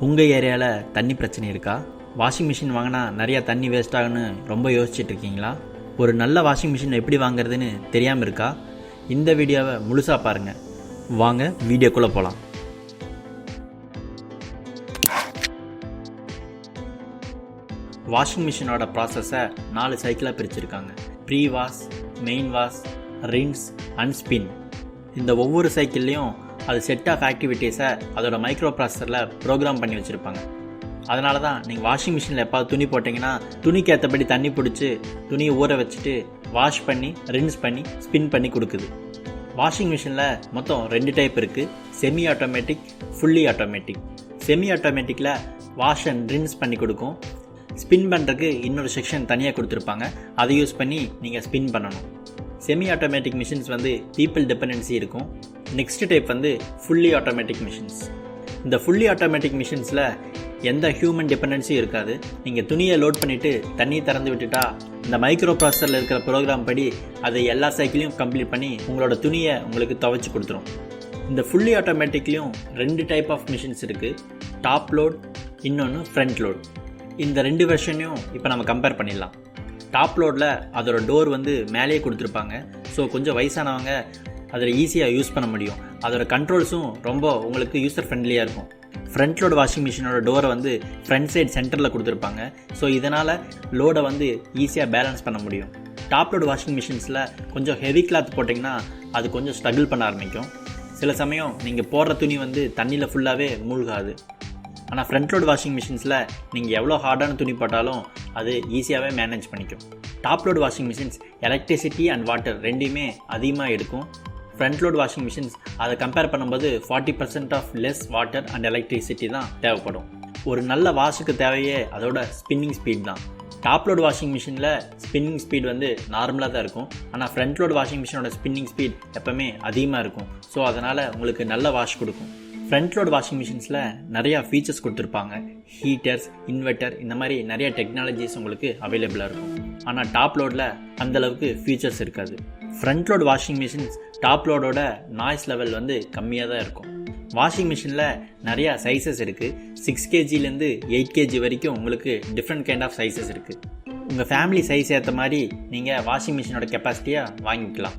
உங்கள் ஏரியாவில் தண்ணி பிரச்சனை இருக்கா? வாஷிங் மிஷின் வாங்கினா நிறையா தண்ணி வேஸ்ட் ஆகுன்னு ரொம்ப யோசிச்சுட்டு இருக்கீங்களா? ஒரு நல்ல வாஷிங் மிஷின் எப்படி வாங்குறதுன்னு தெரியாமல் இருக்கா? இந்த வீடியோவை முழுசாக பாருங்கள். வாங்க வீடியோக்குள்ளே போகலாம். வாஷிங் மிஷினோட ப்ராசஸை 4 சைக்கிளாக பிரிச்சிருக்காங்க. Pre wash, main wash, rinse and spin. இந்த ஒவ்வொரு சைக்கிள்லேயும் அது செட் ஆஃப் ஆக்டிவிட்டீஸை அதோட மைக்ரோ ப்ராசஸரில் ப்ரோக்ராம் பண்ணி வச்சுருப்பாங்க. அதனால தான் நீங்கள் வாஷிங் மிஷினில் எப்பாவது துணி போட்டிங்கன்னா துணிக்கு ஏற்றபடி தண்ணி பிடிச்சி துணியை ஊற வச்சுட்டு வாஷ் பண்ணி ரின்ஸ் பண்ணி ஸ்பின் பண்ணி கொடுக்குது. வாஷிங் மிஷினில் மொத்தம் 2 டைப் இருக்குது. Semi automatic, fully automatic. Semi ஆட்டோமேட்டிக்கில் வாஷ் அண்ட் ரின்ஸ் பண்ணி கொடுக்கும். ஸ்பின் பண்ணுறதுக்கு இன்னொரு செக்ஷன் தனியாக கொடுத்துருப்பாங்க. அதை யூஸ் பண்ணி நீங்கள் ஸ்பின் பண்ணணும். Semi automatic machines people dependency இருக்கும். Next type fully automatic machines. இந்த ஃபுல்லி ஆட்டோமேட்டிக் மிஷின்ஸில் எந்த ஹியூமன் டிபெண்டன்சியும் இருக்காது. நீங்கள் துணியை லோட் பண்ணிவிட்டு தண்ணி திறந்து விட்டுட்டா இந்த மைக்ரோ ப்ராசஸரில் இருக்கிற ப்ரோக்ராம் படி அதை எல்லா சைக்கிளையும் கம்ப்ளீட் பண்ணி உங்களோட துணியை உங்களுக்கு துவைச்சி கொடுத்துரும். இந்த ஃபுல்லி ஆட்டோமேட்டிக்லேயும் 2 டைப் ஆஃப் மிஷின்ஸ் இருக்குது. டாப் லோட், இன்னொன்று ஃப்ரண்ட் லோட். இந்த 2 வெர்ஷனையும் இப்போ நம்ம கம்பேர் பண்ணிடலாம். டாப் லோடில் அதோட டோர் மேலேயே கொடுத்துருப்பாங்க. ஸோ கொஞ்சம் வயசானவங்க அதில் ஈஸியாக யூஸ் பண்ண முடியும். அதோட கண்ட்ரோல்ஸும் ரொம்ப உங்களுக்கு யூசர் ஃப்ரெண்ட்லியாக இருக்கும். ஃப்ரண்ட் லோட் வாஷிங் மிஷினோட டோரை ஃப்ரண்ட் சைடு சென்டரில் கொடுத்துருப்பாங்க. ஸோ இதனால் லோடை ஈஸியாக பேலன்ஸ் பண்ண முடியும். டாப் லோட் வாஷிங் மிஷின்ஸில் கொஞ்சம் ஹெவி கிளாத் போட்டிங்கன்னா அது கொஞ்சம் ஸ்ட்ரகிள் பண்ண ஆரம்பிக்கும். சில சமயம் நீங்கள் போடுற துணி தண்ணியில் ஃபுல்லாகவே மூழ்காது. ஆனால் ஃப்ரண்ட் லோட் வாஷிங் மிஷின்ஸில் நீங்கள் எவ்வளோ ஹார்டான துணி போட்டாலும் அது ஈஸியாகவே மேனேஜ் பண்ணிக்கும். Top load washing machines electricity and water ரெண்டையுமே அதிகமாக எடுக்கும். ஃப்ரண்ட் லோட் வாஷிங் மிஷின்ஸ் அதை கம்பேர் பண்ணும்போது 40% of less water and electricity தான் தேவைப்படும். ஒரு நல்ல வாஷுக்கு தேவையே அதோட ஸ்பின்னிங் ஸ்பீட் தான். டாப் லோட் வாஷிங் மிஷினில் ஸ்பின்னிங் ஸ்பீட் நார்மலாக தான் இருக்கும். ஆனால் ஃப்ரண்ட் லோட் வாஷிங் மிஷினோட ஸ்பின்னிங் ஸ்பீட் எப்போவுமே அதிகமாக இருக்கும். ஸோ அதனால் உங்களுக்கு நல்ல வாஷ் கொடுக்கும். ஃப்ரண்ட் லோட் வாஷிங் மிஷின்ஸில் நிறையா ஃபீச்சர்ஸ் கொடுத்துருப்பாங்க. ஹீட்டர்ஸ், இன்வெர்ட்டர், இந்த மாதிரி நிறைய டெக்னாலஜிஸ் உங்களுக்கு அவைலபிளாக இருக்கும். ஆனால் டாப் லோடில் அந்தளவுக்கு ஃபீச்சர்ஸ் இருக்காது. Front load washing machines top லோடோட நாய்ஸ் லெவல் கம்மியாக தான் இருக்கும். வாஷிங் மிஷினில் நிறையா சைஸஸ் இருக்குது. 6 kgலேருந்து 8 kg வரைக்கும் உங்களுக்கு டிஃப்ரெண்ட் கைண்ட் ஆஃப் சைஸஸ் இருக்குது. உங்கள் ஃபேமிலி சைஸ் ஏற்ற மாதிரி நீங்கள் வாஷிங் மிஷினோட கெப்பாசிட்டியாக வாங்கிக்கலாம்.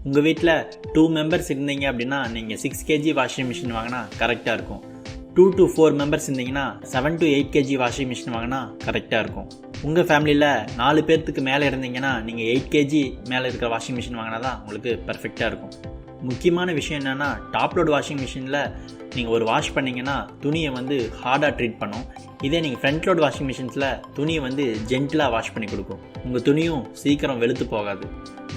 உங்கள் வீட்டில் 2 மெம்பர்ஸ் இருந்தீங்க அப்படின்னா நீங்கள் 6 kg வாஷிங் மிஷின் வாங்கினா கரெக்டாக இருக்கும். 2 to 4 மெம்பர்ஸ் இருந்தீங்கன்னா 7 to 8 kg வாஷிங் மிஷின் வாங்கினா கரெக்டாக இருக்கும். உங்கள் ஃபேமிலியில் 4 பேர்த்துக்கு மேலே இருந்தீங்கன்னா நீங்கள் 8 kg மேலே இருக்கிற வாஷிங் மிஷின் வாங்கினா தான் உங்களுக்கு பர்ஃபெக்டாக இருக்கும். முக்கியமான விஷயம் என்னென்னா, டாப் லோட் வாஷிங் மிஷினில் நீங்கள் ஒரு வாஷ் பண்ணிங்கன்னா துணியை ஹார்டாக ட்ரீட் பண்ணும். இதே நீங்கள் ஃப்ரண்ட் லோட் வாஷிங் மிஷின்ஸில் துணியை ஜென்டிலாக வாஷ் பண்ணி கொடுக்கும். உங்கள் துணியும் சீக்கிரம் வெளுத்து போகாது.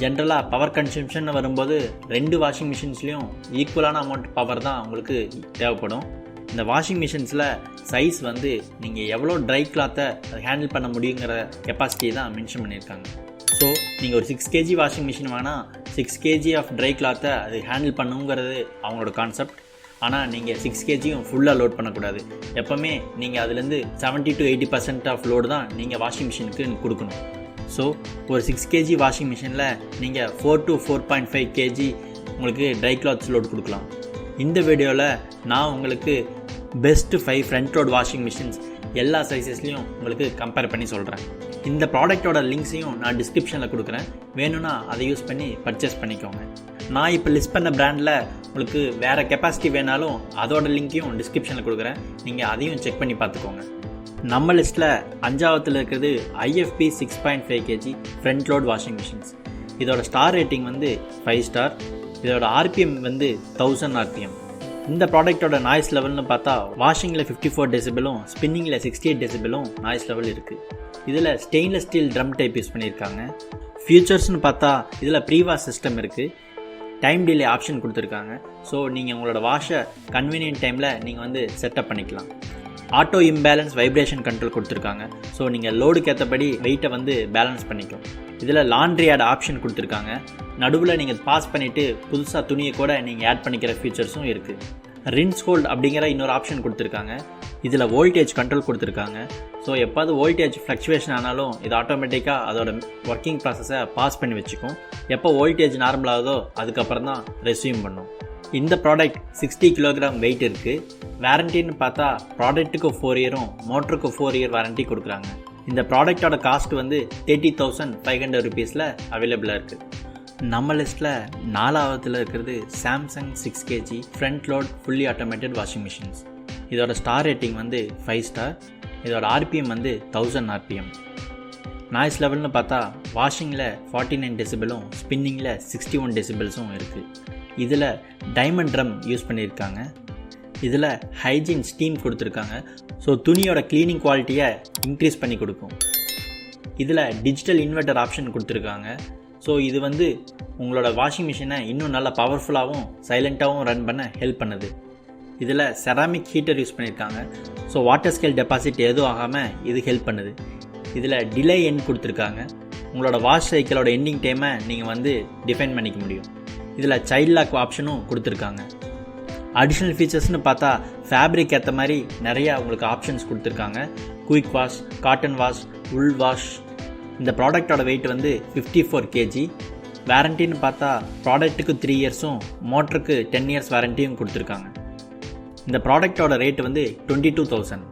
ஜென்ரலாக பவர் கன்சம்ஷன் வரும்போது 2 வாஷிங் மிஷின்ஸ்லேயும் ஈக்குவலான அமௌண்ட் பவர் தான் உங்களுக்கு தேவைப்படும். இந்த வாஷிங் மிஷின்ஸில் சைஸ் நீங்கள் எவ்வளோ ட்ரை கிளாத்தை ஹேண்டில் பண்ண முடியுங்கிற கெப்பாசிட்டி தான் மென்ஷன் பண்ணியிருக்காங்க. ஸோ நீங்கள் ஒரு 6 kg வாஷிங் மிஷின் வாங்கினா 6 kg ஆஃப் ட்ரை கிளாத்தை அது ஹேண்டில் பண்ணுங்கிறது அவங்களோட கான்செப்ட். ஆனால் நீங்கள் 6 kgயும் ஃபுல்லாக லோட் பண்ணக்கூடாது. எப்போவுமே நீங்கள் அதுலேருந்து 70 to 80% ஆஃப் லோடு தான் நீங்கள் வாஷிங் மிஷினுக்கு கொடுக்கணும். ஸோ ஒரு 6 kg வாஷிங் மிஷினில் நீங்கள் 4 to 4.5 kg உங்களுக்கு ட்ரை கிளாத்ஸ் லோட் கொடுக்கலாம். இந்த வீடியோவில் நான் உங்களுக்கு best 5 front load washing machines எல்லா சைஸஸ்லையும் உங்களுக்கு கம்பேர் பண்ணி சொல்கிறேன். இந்த ப்ராடக்டோட லிங்க்ஸையும் நான் டிஸ்கிரிப்ஷனில் கொடுக்குறேன். வேணும்னா அதை யூஸ் பண்ணி பர்ச்சேஸ் பண்ணிக்கோங்க. நான் இப்போ லிஸ்ட் பண்ண பிராண்டில் உங்களுக்கு வேறு கெப்பாசிட்டி வேணாலும் அதோட லிங்க்கையும் டிஸ்கிரிப்ஷனில் கொடுக்குறேன். நீங்கள் அதையும் செக் பண்ணி பார்த்துக்கோங்க. நம்ம லிஸ்ட்டில் 5ஆவதுல இருக்கிறது IFP 6.5 kg front load washing machines. இதோட ஸ்டார் ரேட்டிங் 5 ஸ்டார். இதோட RPM 1000 RPM. இந்த ப்ராடக்டோட நாய்ஸ் லெவல்னு பார்த்தா வாஷிங்கில் 54 டெசிபிளும் ஸ்பின்னிங்கில் 68 டெசிபிளும் நாய்ஸ் லெவல் இருக்குது. இதில் stainless steel drum type use பண்ணியிருக்காங்க. ஃபியூச்சர்ஸ்னு பார்த்தா இதில் ப்ரீவாஷ் சிஸ்டம் இருக்குது. டைம் டிலே ஆப்ஷன் கொடுத்துருக்காங்க. ஸோ நீங்கள் உங்களோட வாஷை கன்வீனியன்ட் டைமில் நீங்கள் செட்டப் பண்ணிக்கலாம். ஆட்டோ இம்பேலன்ஸ் வைப்ரேஷன் கண்ட்ரோல் கொடுத்துருக்காங்க. ஸோ நீங்கள் லோடுக்கு ஏற்றபடி வெயிட்டை பேலன்ஸ் பண்ணிக்கும். இதில் லாண்ட்ரி ஆட் ஆப்ஷன் கொடுத்துருக்காங்க. நடுவில் நீங்கள் பாஸ் பண்ணிவிட்டு புதுசாக துணியை கூட நீங்கள் ஆட் பண்ணிக்கிற ஃபீச்சர்ஸும் இருக்குது. ரின்ஸ் ஹோல்ட் அப்படிங்கிற இன்னொரு ஆப்ஷன் கொடுத்துருக்காங்க. இதில் வோல்டேஜ் கண்ட்ரோல் கொடுத்துருக்காங்க. ஸோ எப்போது வோல்டேஜ் ஃப்ளக்சுவேஷன் ஆனாலும் இது ஆட்டோமேட்டிக்காக அதோட ஒர்க்கிங் ப்ராசஸை பாஸ் பண்ணி வச்சுக்கும். எப்போ வோல்டேஜ் நார்மல் ஆகுதோ அதுக்கப்புறம் தான் ரெஸ்யூம் பண்ணும். இந்த ப்ராடக்ட் 60 கிலோகிராம் வெயிட் இருக்குது. வாரண்டின்னு பார்த்தா ப்ராடக்ட்டுக்கு 4 இயரும் மோட்டருக்கு 4 இயர் வாரண்டி கொடுக்குறாங்க. இந்த ப்ராடக்டோட காஸ்ட் வந்து 30,500 ருபீஸில் அவைலபிளாக இருக்குது. நம்ம லிஸ்ட்டில் 4ஆவதுல இருக்கிறது Samsung 6 kg front load fully automated washing machines. இதோட ஸ்டார் ரேட்டிங் வந்து 5 ஸ்டார். இதோட ஆர்பிஎம் வந்து 1000 ஆர்பிஎம். நாய்ஸ் லெவல்னு பார்த்தா வாஷிங்கில் 49 டெசிபிளும் ஸ்பின்னிங்கில் 61 டெசிபிள்ஸும் இருக்குது. இதில் டைமண்ட் ட்ரம் யூஸ் பண்ணியிருக்காங்க. இதில் ஹைஜீன் ஸ்டீம் கொடுத்துருக்காங்க. ஸோ துணியோட க்ளீனிங் குவாலிட்டியை இன்க்ரீஸ் பண்ணி கொடுக்கும். இதில் டிஜிட்டல் இன்வெர்ட்டர் ஆப்ஷன் கொடுத்துருக்காங்க. ஸோ இது வந்து உங்களோட வாஷிங் மிஷினை இன்னும் நல்லா பவர்ஃபுல்லாகவும் சைலண்ட்டாகவும் ரன் பண்ண ஹெல்ப் பண்ணுது. இதில் செராமிக் ஹீட்டர் யூஸ் பண்ணியிருக்காங்க. ஸோ வாட்டர் ஸ்கேல் டெபாசிட் எதுவும் ஆகாமல் இது ஹெல்ப் பண்ணுது. இதில் டிலே எண்ட் கொடுத்துருக்காங்க. உங்களோட வாஷ் சைக்கிளோட எண்டிங் டைமை நீங்கள் வந்து டிஃபைன் பண்ணிக்க முடியும். இதில் சைல்ட் லாக் ஆப்ஷனும் கொடுத்துருக்காங்க. அடிஷ்னல் ஃபீச்சர்ஸ்னு பார்த்தா ஃபேப்ரிக் ஏற்ற மாதிரி நிறையா உங்களுக்கு ஆப்ஷன்ஸ் கொடுத்துருக்காங்க. குயிக் வாஷ், காட்டன் வாஷ், உல் வாஷ். இந்த ப்ராடக்டோட வெயிட் வந்து 54 kg. வாரண்டின்னு பார்த்தா ப்ராடக்ட்டுக்கு 3 இயர்ஸும் மோட்டருக்கு 10 இயர்ஸ் வாரண்டியும் கொடுத்துருக்காங்க. இந்த ப்ராடக்டோட ரேட் வந்து 22,000.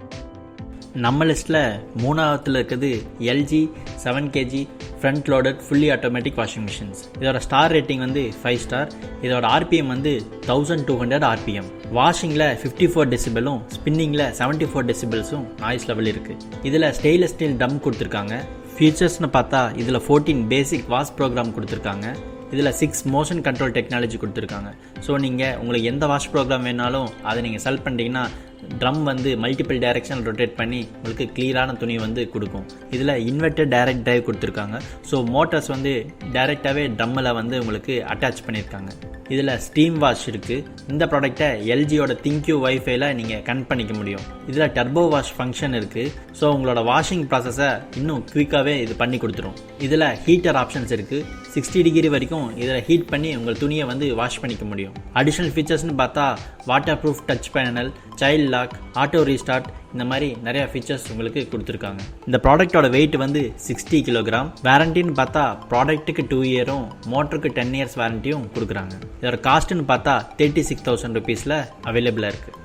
நம்ம லிஸ்ட்டில் 3ஆவதுல இருக்கிறது LG 7 kg front loaded fully automatic washing machines. இதோட ஸ்டார் ரேட்டிங் வந்து 5 ஸ்டார். இதோட ஆர்பிஎம் வந்து 1200 ஆர்பிஎம். வாஷிங்கில் 54 டெசிபிளும் ஸ்பின்னிங்கில் 74 டெசிபிள்ஸும் நாய்ஸ் லெவல் இருக்குது. இதில் ஸ்டெயின்லெஸ் ஸ்டீல் டம் கொடுத்துருக்காங்க. ஃபீச்சர்ஸ்னு பார்த்தா இதில் 14 பேசிக் வாஷ் ப்ரோக்ராம் கொடுத்துருக்காங்க. இதில் 6 மோஷன் கண்ட்ரோல் டெக்னாலஜி கொடுத்துருக்காங்க. ஸோ நீங்கள் உங்களுக்கு எந்த வாஷ் ப்ரோக்ராம் வேணாலும் அதை நீங்கள் செலக்ட் பண்ணிட்டீங்கன்னா ட்ரம் வந்து மல்டிபிள் டைரெக்ஷன் ரொட்டேட் பண்ணி உங்களுக்கு கிளியரான துணி வந்து கொடுக்கும். இதில் இன்வெர்டர் டைரக்ட் டிரைவ் கொடுத்துருக்காங்க. ஸோ மோட்டர்ஸ் வந்து டைரெக்டாகவே ட்ரம்மில் வந்து உங்களுக்கு அட்டாச் பண்ணியிருக்காங்க. இதில் ஸ்டீம் வாஷ் இருக்குது. இந்த ப்ராடக்டை எல்ஜியோட திங்க்யூ வைஃபைல நீங்கள் கனெக்ட் பண்ணிக்க முடியும். இதில் டர்போ வாஷ் ஃபங்க்ஷன் இருக்குது. ஸோ உங்களோட வாஷிங் ப்ராசஸை இன்னும் குயிக்காகவே இது பண்ணி கொடுத்துரும். இதில் ஹீட்டர் ஆப்ஷன்ஸ் இருக்குது. 60 டிகிரி வரைக்கும் இதில் ஹீட் பண்ணி உங்கள் துணியை வந்து வாஷ் பண்ணிக்க முடியும். அடிஷ்னல் ஃபீச்சர்ஸ்னு பார்த்தா waterproof touch panel, child lock, auto restart, இந்த மாதிரி நிறைய ஃபீச்சர்ஸ் உங்களுக்கு கொடுத்துருக்காங்க. இந்த ப்ராடக்டோட வெயிட் வந்து 60 கிலோகிராம். வாரண்டின்னு பார்த்தா ப்ராடக்ட்டுக்கு 2 இயரும் மோட்டருக்கு 10 இயர்ஸ் வாரண்டியும் கொடுக்குறாங்க. இதோட காஸ்ட்டுன்னு பார்த்தா 36,000 ருபீஸில் அவைலபிளாக இருக்குது.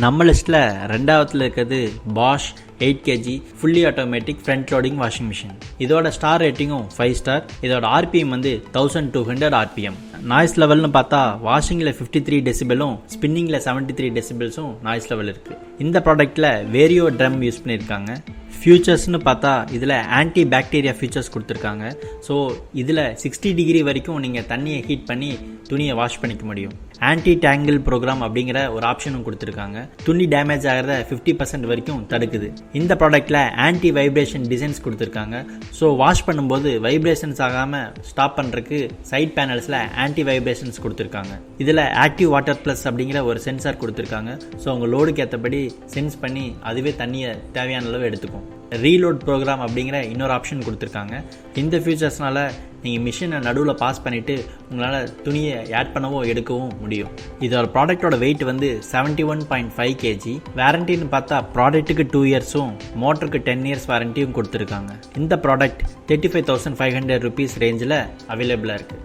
நம்ம லிஸ்ட்டில் 2ஆவதுல இருக்கிறது Bosch 8 kg fully automatic front loading washing machine. இதோட ஸ்டார் ரேட்டிங்கும் 5 ஸ்டார். இதோட ஆர்பிஎம் வந்து 1200 ஆர்பிஎம். நாய்ஸ் லெவல்னு பார்த்தா வாஷிங்கில் 53 டெசிபிளும் ஸ்பின்னிங்கில் 73 டெசிபிள்ஸும் நாய்ஸ் லெவல் இருக்குது. இந்த ப்ராடக்ட்டில் வேரியோ ட்ரம் யூஸ் பண்ணியிருக்காங்க. ஃபியூச்சர்ஸ்னு பார்த்தா இதில் ஆன்டி பாக்டீரியா ஃபீச்சர்ஸ் கொடுத்துருக்காங்க. ஸோ இதில் 60 டிகிரி வரைக்கும் நீங்கள் தண்ணியை ஹீட் பண்ணி துணியை வாஷ் பண்ணிக்க முடியும். ஆன்டி டேங்கிள் ப்ரோக்ராம் அப்படிங்கிற ஒரு ஆப்ஷனும் கொடுத்துருக்காங்க. துணி டேமேஜ் ஆகிறத 50% வரைக்கும் தடுக்குது. இந்த ப்ராடக்ட்டில் ஆன்டி வைப்ரேஷன் டிசைன்ஸ் கொடுத்துருக்காங்க. ஸோ வாஷ் பண்ணும்போது வைப்ரேஷன்ஸ் ஆகாமல் ஸ்டாப் பண்ணுறதுக்கு சைட் பேனல்ஸில் ஆன்டி வைப்ரேஷன்ஸ் கொடுத்துருக்காங்க. இதில் ஆக்டிவ் வாட்டர் ப்ளஸ் அப்படிங்கிற ஒரு சென்சார் கொடுத்துருக்காங்க. ஸோ உங்கள் லோடுக்கு ஏற்றபடி சென்ஸ் பண்ணி அதுவே தண்ணியை தேவையான அளவு எடுத்துக்கும். ரீலோட் ப்ரோக்ராம் அப்படிங்கிற இன்னொரு ஆப்ஷன் கொடுத்துருக்காங்க. இந்த ஃபீச்சர்ஸ்னால நீங்கள் மிஷினை நடுவில் பாஸ் பண்ணிவிட்டு உங்களால் துணியை ஆட் பண்ணவோ எடுக்கவும் முடியும். இதோட ப்ராடக்டோட வெயிட் வந்து 71.5 kg. வாரண்டின்னு பார்த்தா ப்ராடக்ட்டுக்கு 2 இயர்ஸும் மோட்டருக்கு 10 இயர்ஸ் வாரண்டியும் கொடுத்துருக்காங்க. இந்த ப்ராடக்ட் 35,500 ருபீஸ் ரேஞ்சில் அவைலபிளாக இருக்குது.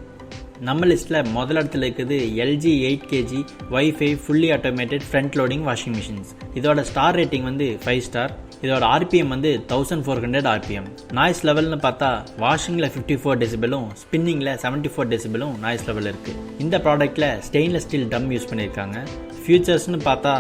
நம்ம லிஸ்ட்டில் முதல் இடத்துல இருக்குது LG 8 kg wifi fully automated front loading washing machines. இதோட ஸ்டார் ரேட்டிங் வந்து 5 ஸ்டார். இதோட ஆர்பிஎம் வந்து 1400 ஆர்பிஎம். நாய்ஸ் லெவல்னு பார்த்தா வாஷிங்கில் 54 டெசிபிளும் ஸ்பின்னிங்கில் 74 டெசிபிளும் நாய்ஸ் லெவல் இருக்குது. இந்த ப்ராடக்ட்டில் ஸ்டெயின்லெஸ் ஸ்டீல் ட்ரம் யூஸ் பண்ணியிருக்காங்க. ஃபியூச்சர்ஸ்னு பார்த்தா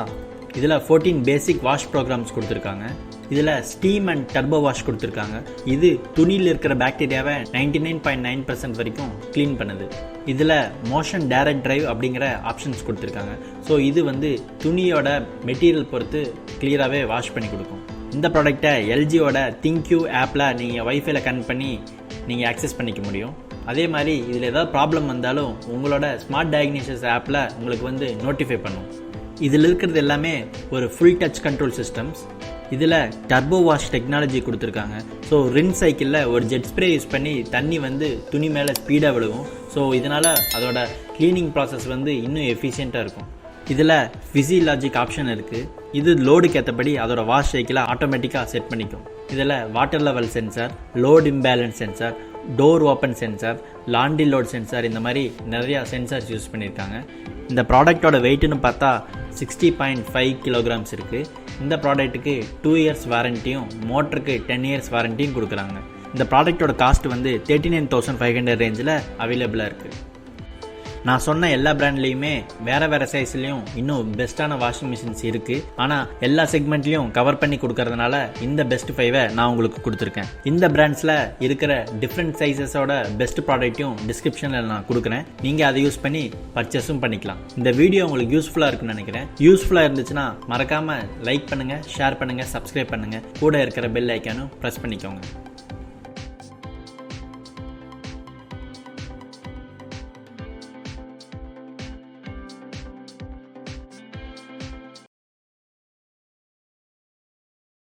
இதில் 14 பேசிக் வாஷ் ப்ரோக்ராம்ஸ் கொடுத்துருக்காங்க. இதில் ஸ்டீம் அண்ட் டர்போ வாஷ் கொடுத்துருக்காங்க. இது துணியில் இருக்கிற பாக்டீரியாவை 99.9% வரைக்கும் க்ளீன் பண்ணுது. இதில் மோஷன் டைரக்ட் டிரைவ் அப்படிங்கிற ஆப்ஷன்ஸ் கொடுத்துருக்காங்க. ஸோ இது வந்து துணியோட மெட்டீரியல் பொறுத்து கிளியராகவே வாஷ் பண்ணி கொடுக்கும். இந்த ப்ராடக்டை எல்ஜியோட திங்க்யூ ஆப்பில் நீங்கள் வைஃபைல கனெக்ட் பண்ணி நீங்கள் ஆக்சஸ் பண்ணிக்க முடியும். அதே மாதிரி இதில் ஏதாவது ப்ராப்ளம் வந்தாலும் உங்களோட ஸ்மார்ட் டயக்னோசிஸ் ஆப்பில் உங்களுக்கு வந்து நோட்டிஃபை பண்ணும். இதில் இருக்கிறது எல்லாமே ஒரு ஃபுல் டச் கண்ட்ரோல் சிஸ்டம்ஸ். இதில் டர்போ வாஷ் டெக்னாலஜி கொடுத்துருக்காங்க. ஸோ ரின் சைக்கிளில் ஒரு ஜெட் ஸ்ப்ரே யூஸ் பண்ணி தண்ணி வந்து துணி மேலே ஸ்பீடாக விழுகும். ஸோ இதனால் அதோட க்ளீனிங் ப்ராசஸ் வந்து இன்னும் எஃபிஷியண்ட்டாக இருக்கும். இதில் ஃபிசியலாஜிக் ஆப்ஷன் இருக்குது. இது லோடுக்கு ஏற்றபடி அதோட வாஷ் சைக்கிளை ஆட்டோமேட்டிக்காக செட் பண்ணிக்கும். இதில் water level sensor, load imbalance sensor, door open sensor, laundry load sensor, இந்த மாதிரி நிறையா சென்சார்ஸ் யூஸ் பண்ணியிருக்காங்க. இந்த ப்ராடக்டோட வெயிட்னு பார்த்தா 60.5 கிலோகிராம்ஸ் இருக்குது. இந்த ப்ராடக்ட்டுக்கு 2 இயர்ஸ் வாரண்டியும் மோட்டருக்கு 10 இயர்ஸ் வாரண்டியும் கொடுக்குறாங்க. இந்த ப்ராடக்டோட காஸ்ட் வந்து 39,500 ரேஞ்சில் அவைலபிளாக இருக்குது. நான் சொன்ன எல்லா பிராண்ட்லேயுமே வேறு சைஸ்லேயும் இன்னும் பெஸ்ட்டான வாஷிங் மிஷின்ஸ் இருக்குது. ஆனால் எல்லா செக்மெண்ட்லேயும் கவர் பண்ணி கொடுக்கறதுனால இந்த பெஸ்ட் 5 நான் உங்களுக்கு கொடுத்துருக்கேன். இந்த பிராண்ட்ஸில் இருக்கிற டிஃப்ரெண்ட் சைஸஸோட பெஸ்ட் ப்ராடக்ட்டையும் டிஸ்கிரிப்ஷனில் நான் கொடுக்குறேன். நீங்கள் அதை யூஸ் பண்ணி பர்ச்சேஸும் பண்ணிக்கலாம். இந்த வீடியோ உங்களுக்கு யூஸ்ஃபுல்லாக இருக்குன்னு நினைக்கிறேன். யூஸ்ஃபுல்லாக இருந்துச்சுன்னா மறக்காமல் லைக் பண்ணுங்கள், ஷேர் பண்ணுங்கள், சப்ஸ்கிரைப் பண்ணுங்கள். கூட இருக்கிற பெல் ஐக்கானும் ப்ரெஸ் பண்ணிக்கோங்க.